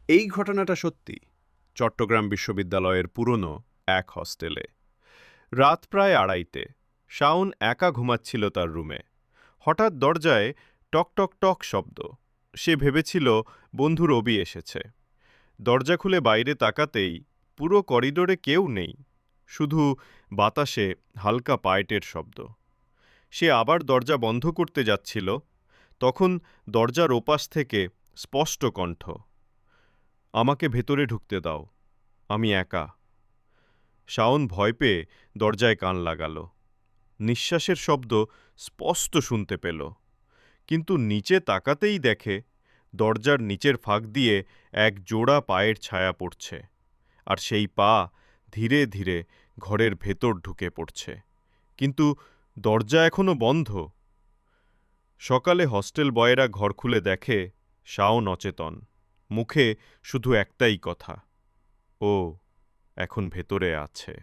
এই ঘটনাটা সত্যি চট্টগ্রাম বিশ্ববিদ্যালয়ের পুরনো এক হস্টেলে। রাত প্রায় 2:30। শাওন একা ঘুমাচ্ছিল তার রুমে। হঠাৎ দরজায় টক টক টক শব্দ। সে ভেবেছিল বন্ধু রবি এসেছে। দরজা খুলে বাইরে তাকাতেই পুরো করিডোরে কেউ নেই, শুধু বাতাসে হালকা পায়েটের শব্দ। সে আবার দরজা বন্ধ করতে যাচ্ছিল, তখন দরজার ওপাশ থেকে স্পষ্ট কণ্ঠ, আমাকে ভেতরে ঢুকতে দাও, আমি একা। শাওন ভয় পেয়ে দরজায় কান লাগাল। নিঃশ্বাসের শব্দ স্পষ্ট শুনতে পেল, কিন্তু নিচে তাকাতেই দেখে দরজার নিচের ফাঁক দিয়ে এক জোড়া পায়ের ছায়া পড়ছে, আর সেই পা ধীরে ধীরে ঘরের ভেতর ঢুকে পড়ছে। কিন্তু দরজা এখনো বন্ধ। সকালে হস্টেল বয়েরা ঘর খুলে দেখে শাওন অচেতন, মুখে শুধু একটাই কথা, ও এখন ভেতরে আছে।